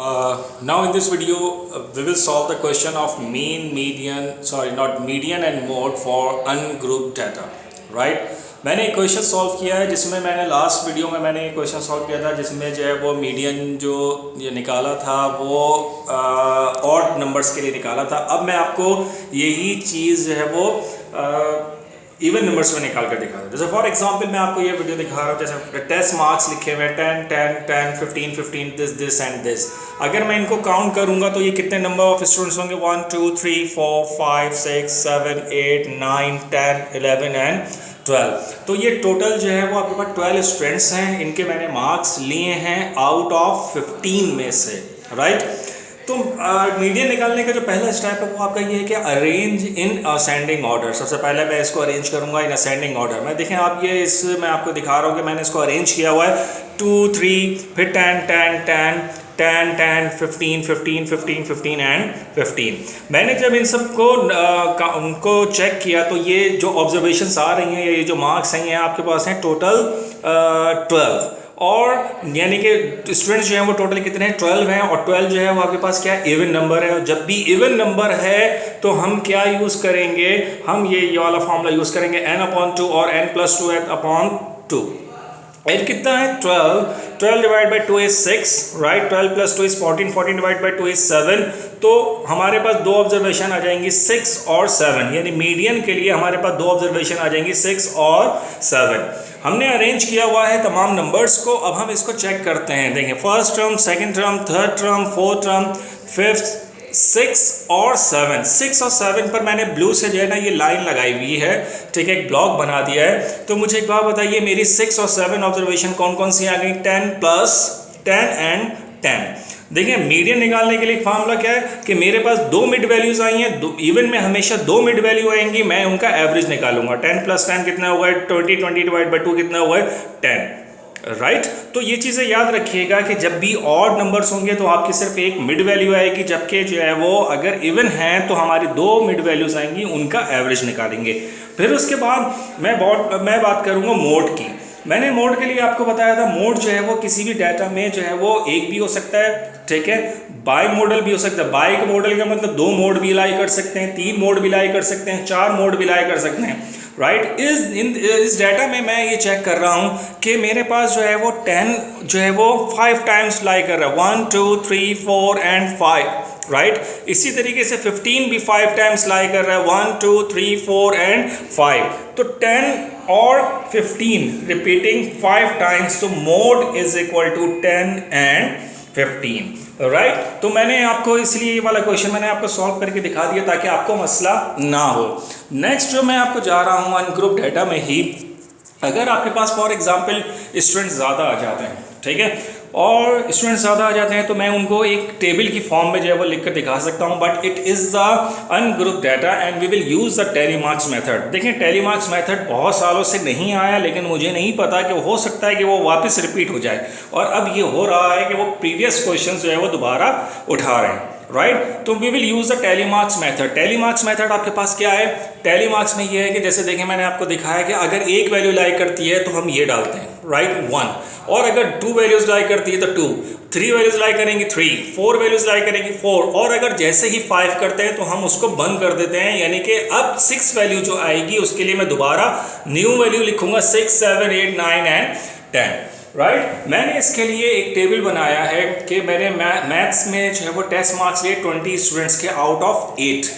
Now in this video we will solve the question of mean, median, sorry not median and mode for ungrouped data, right? मैंने एक question solve किया है जिसमें मैंने last video में मैंने एक क्वेश्चन सॉल्व किया था जिसमें जो है वो मीडियन जो ये निकाला था वो ऑड नंबर्स के लिए निकाला था। अब मैं आपको यही चीज़ जो है वो इवन नंबर्स में निकाल कर दिखा रहा हूँ। जैसे फॉर एग्जांपल मैं आपको ये वीडियो दिखा रहा हूँ, जैसे टेस्ट मार्क्स लिखे हुए 10 10 10 15 15 दिस एंड दिस। अगर मैं इनको काउंट करूँगा तो ये कितने नंबर ऑफ स्टूडेंट्स होंगे? 1 2 3 4 5 6 7 8 9 10 11 एंड 12। तो ये टोटल जो है वो आपके पास 12 स्टूडेंट्स हैं। इनके मैंने मार्क्स लिए हैं आउट ऑफ 15 में से, राइट? तो मीडियन निकालने का जो पहला स्टेप है वो आपका ये है कि अरेंज इन असेंडिंग ऑर्डर। सबसे पहले मैं इसको अरेंज करूंगा इन असेंडिंग ऑर्डर में। देखें आप ये मैं आपको दिखा रहा हूँ कि मैंने इसको अरेंज किया हुआ है 2 3 फिर 10 10 10 10 10 15 15 15 15 एंड 15। मैंने जब इन सबको उनको चेक किया तो ये जो ऑब्जर्वेशंस आ रही हैं, ये जो मार्क्स हैं, ये आपके पास हैं टोटल 12। और यानी कि स्टूडेंट्स जो हैं वो टोटल कितने हैं? 12 हैं। और 12 जो है वो आपके पास क्या है? इवन नंबर है। और जब भी इवन नंबर है तो हम क्या यूज़ करेंगे? हम ये वाला फॉर्मूला यूज़ करेंगे n/2 और n+2 n कितना है? 12 divide by 2 is 6, right? 12 + 2 is 14, 14 divide by 2 is 7। तो हमारे पास दो ऑब्जर्वेशन आ जाएंगी 6 और 7, यानी मीडियन के लिए हमारे पास दो ऑब्जर्वेशन आ जाएंगी 6 और 7। हमने अरेंज किया हुआ है तमाम नंबर्स को। अब हम इसको चेक करते हैं। देखें, first term, second term, third term, fourth term, fifth, 6 और 7। 6 और 7 पर मैंने ब्लू से जो है ना ये लाइन लगाई हुई है, ठीक है, एक ब्लॉक बना दिया है। तो मुझे एक बात बताइए, मेरी 6 और 7 ऑब्जर्वेशन कौन कौन सी आ गई? 10 + 10 एंड 10। देखिए, मीडियन निकालने के लिए फार्मूला क्या है कि मेरे पास दो मिड वैल्यूज आई हैं। इवन में हमेशा दो मिड वैल्यू आएंगी, मैं उनका एवरेज निकालूंगा। 10 + 10 कितना हुआ है? 20, 20 डिवाइड बाई 2 कितना हुआ है? 10, राइट? तो ये चीज़ें याद रखिएगा कि जब भी ऑड नंबर्स होंगे तो आपकी सिर्फ एक मिड वैल्यू आएगी, जबकि जो है वो अगर इवन हैं तो हमारी दो मिड वैल्यूज आएंगी, उनका एवरेज निकालेंगे। फिर उसके बाद मैं बात करूँगा मोड की। मैंने मोड के लिए आपको बताया था, मोड जो है वो किसी भी डाटा में जो है वो एक भी हो सकता है, ठीक है, बाई मॉडल भी हो सकता है। बाई मॉडल का मतलब 2 मोड भी लाई कर सकते हैं, 3 मोड भी लाई कर सकते हैं, 4 मोड भी लाई कर सकते हैं, राइट? इस डाटा में मैं ये चेक कर रहा हूँ कि मेरे पास जो है वो 10 जो है वो 5 टाइम्स लाई कर रहा है, 1 2 3 4 एंड 5, राइट? इसी तरीके से 15 भी 5 टाइम्स लाई कर रहा है, 1 2 3 4 एंड 5। तो 10 और 15 रिपीटिंग 5 टाइम्स, तो mode is equal to 10 and 15, right? तो मैंने आपको इसलिए ये वाला क्वेश्चन मैंने आपको सॉल्व करके दिखा दिया ताकि आपको मसला ना हो। नेक्स्ट जो मैं आपको जा रहा हूँ अनग्रुप डाटा में ही, अगर आपके पास फॉर एग्जांपल स्टूडेंट्स ज़्यादा आ जाते हैं, ठीक है, और स्टूडेंट्स ज़्यादा आ जाते हैं तो मैं उनको एक टेबल की फॉर्म में जो है वो लिख कर दिखा सकता हूँ, but it is the ungroup data and we will use the tally marks method. देखें, टैली मार्क्स मेथड बहुत सालों से नहीं आया, लेकिन मुझे नहीं पता कि हो सकता है कि वो वापस रिपीट हो जाए, और अब ये हो रहा है कि वो प्रीवियस क्वेश्चन जो है वो दोबारा उठा रहे हैं, राइट? तो we will use the tally marks method. Tally marks method आपके पास क्या है? टैली मार्क्स में ये है कि जैसे देखें, मैंने आपको दिखाया कि अगर एक वैल्यू लाई करती है तो हम ये डालते हैं, राइट, 1, और अगर 2 वैल्यूज लाई करती है तो 2, 3 वैल्यूज लाई करेंगे 3, 4 वैल्यूज लाई करेंगे 4, और अगर जैसे ही 5 करते हैं तो हम उसको बंद कर देते हैं, यानी कि अब 6 वैल्यू जो आएगी उसके लिए मैं दोबारा न्यू वैल्यू लिखूंगा 6 7 8 9 एंड 10, राइट? मैंने इसके लिए एक टेबल बनाया है कि मैंने मैथ्स में जो है वो टेस्ट मार्क्स लिए 20 स्टूडेंट्स के आउट ऑफ 8,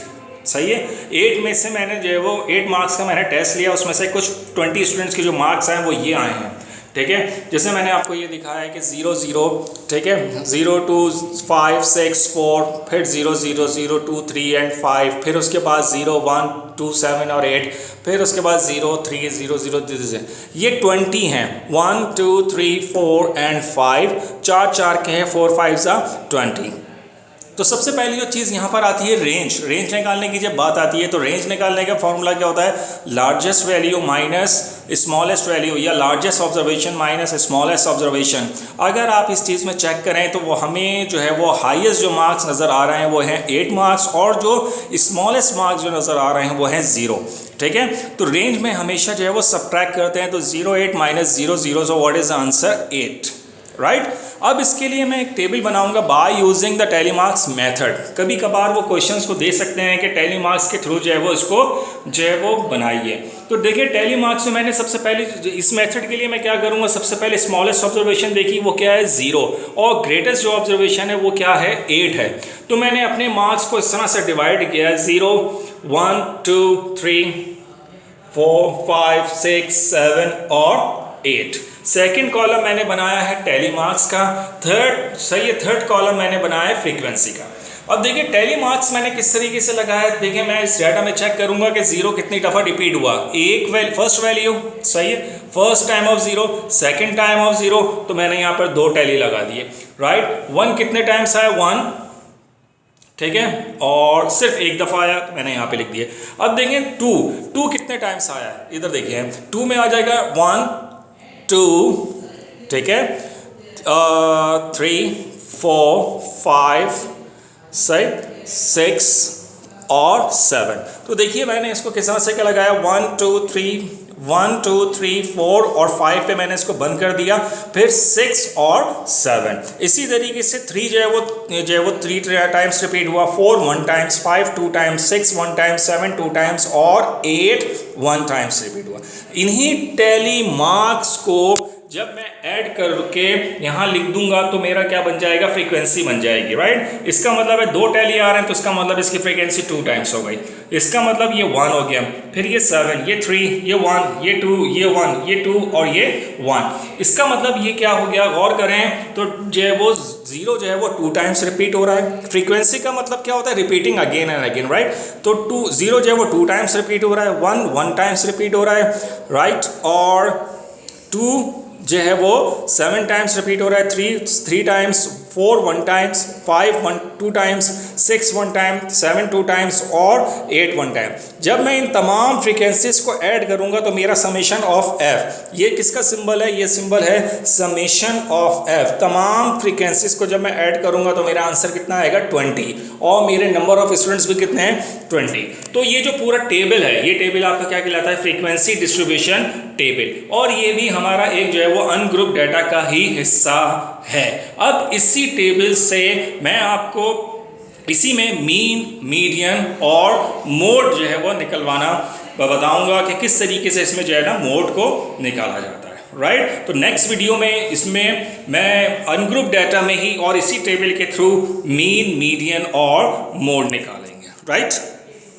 सही है। 8 में से मैंने जो है वो 8 मार्क्स का मैंने टेस्ट लिया, उसमें से कुछ 20 स्टूडेंट्स के जो मार्क्स आए वो ये आए हैं, ठीक है। जैसे मैंने आपको ये दिखाया है कि 0 0, ठीक है, 0 2 5 6 4, फिर 0 0 0 2 3 एंड 5, फिर उसके बाद 0 1 2 7 और 8, फिर उसके बाद 0 3 0 0 0। ये 20 हैं, 1 2 3 4 एंड 5, 4 4 के हैं, 4 5 20। तो सबसे पहली जो चीज़ यहाँ पर आती है रेंज। रेंज निकालने की जब बात आती है तो रेंज निकालने का फॉर्मूला क्या होता है? Largest value minus smallest value, या largest observation minus smallest observation. अगर आप इस चीज़ में चेक करें तो वो हमें जो है वो हाईएस्ट जो मार्क्स नज़र आ रहे हैं वो हैं 8 मार्क्स, और जो स्मॉलेस्ट मार्क्स जो नज़र आ रहे हैं वो हैं 0, ठीक है। तो रेंज में हमेशा जो है वो सब्ट्रैक्ट करते हैं, तो 0 8 - 0 0, so what is the answer? 8, right. अब इसके लिए मैं एक टेबल बनाऊंगा by using the telemarks method. कभी कभार वो क्वेश्चंस को दे सकते हैं कि टेलीमार्क्स के थ्रू जो है वो इसको जो है वो बनाइए। तो देखिए टेलीमार्क्स में मैंने सबसे पहले इस मेथड के लिए मैं क्या करूंगा, सबसे पहले स्मॉलेस्ट ऑब्जर्वेशन देखी, वो क्या है 0, और ग्रेटेस्ट जो ऑब्जर्वेशन है वो क्या है 8 है। तो मैंने अपने मार्क्स को इस तरह से डिवाइड किया है 0 1 2 3 4 5 6 7 और 8। सेकंड कॉलम मैंने बनाया है टेलीमार्क्स का, थर्ड कॉलम मैंने बनाया है फ्रीक्वेंसी का। अब देखिए टेलीमार्क्स मैंने किस तरीके से लगाया है, देखिए मैं इस डाटा में चेक करूंगा कि 0 कितनी दफ़ा रिपीट हुआ। फर्स्ट वैल्यू सही है, first time of 0, second time of 0, तो मैंने यहाँ पर 2 टैली लगा दिए, राइट। 1 कितने टाइम्स आया 1, ठीक है, और सिर्फ एक दफ़ा आया तो मैंने यहाँ पे लिख दिए। अब देखें 2 कितने टाइम्स आया, इधर देखिए 2 में आ जाएगा 1 2, ठीक है, 3 4 5 6 और 7। तो देखिए मैंने इसको किस तरह से क्या लगाया, 1 2 3 4 और 5 पे मैंने इसको बंद कर दिया, फिर 6 और 7। इसी तरीके से 3 जो है वो 3 टाइम्स रिपीट हुआ, 4 1 टाइम्स, 5 2 टाइम्स, 6 1 टाइम्स, 7 2 टाइम्स और 8 1 टाइम्स रिपीट हुआ। इन्हीं टैली मार्क्स को जब मैं ऐड करके यहाँ लिख दूंगा तो मेरा क्या बन जाएगा, फ्रीक्वेंसी बन जाएगी, राइट। इसका मतलब है 2 टैली आ रहे हैं तो इसका मतलब इसकी फ्रीक्वेंसी 2 टाइम्स हो गई। इसका मतलब ये 1 हो गया, फिर ये 7, ये 3, ये 1, ये 2, ये 1, ये 2 और ये 1। इसका मतलब ये क्या हो गया, गौर करें तो जो है वो 0 जो है वो 2 टाइम्स रिपीट हो रहा है। फ्रीक्वेंसी का मतलब क्या होता है, repeating again and again, right. तो 0 जो है वो 2 टाइम्स रिपीट हो रहा है, 1 टाइम्स रिपीट हो रहा है, राइट, और 2 जो है वो 7 टाइम्स रिपीट हो रहा है, 3 times, 4 1 times, 5 2 times, 6 1 time, 7 2 times और 8 1 टाइम। जब मैं इन तमाम फ्रीक्वेंसीज को ऐड करूंगा तो मेरा समेशन ऑफ एफ, ये किसका सिंबल है, ये सिंबल है समेशन ऑफ एफ। तमाम फ्रीक्वेंसीज को जब मैं ऐड करूंगा तो मेरा आंसर कितना आएगा 20, और मेरे नंबर ऑफ स्टूडेंट्स भी कितने हैं 20। तो ये जो पूरा टेबल है, ये टेबल आपका क्या कहलाता है, फ्रीक्वेंसी डिस्ट्रीब्यूशन टेबल, और ये भी हमारा एक जो है वो अनग्रुप डाटा का ही हिस्सा है। अब इसी टेबल से मैं आपको इसी में मीन, मीडियन और मोड जो है वो निकलवाना बताऊंगा कि किस तरीके से इसमें जो है ना मोड को निकाला जाता है, राइट। तो नेक्स्ट वीडियो में इसमें मैं अनग्रुप डाटा में ही और इसी टेबल के थ्रू मीन, मीडियन और मोड निकालेंगे, राइट।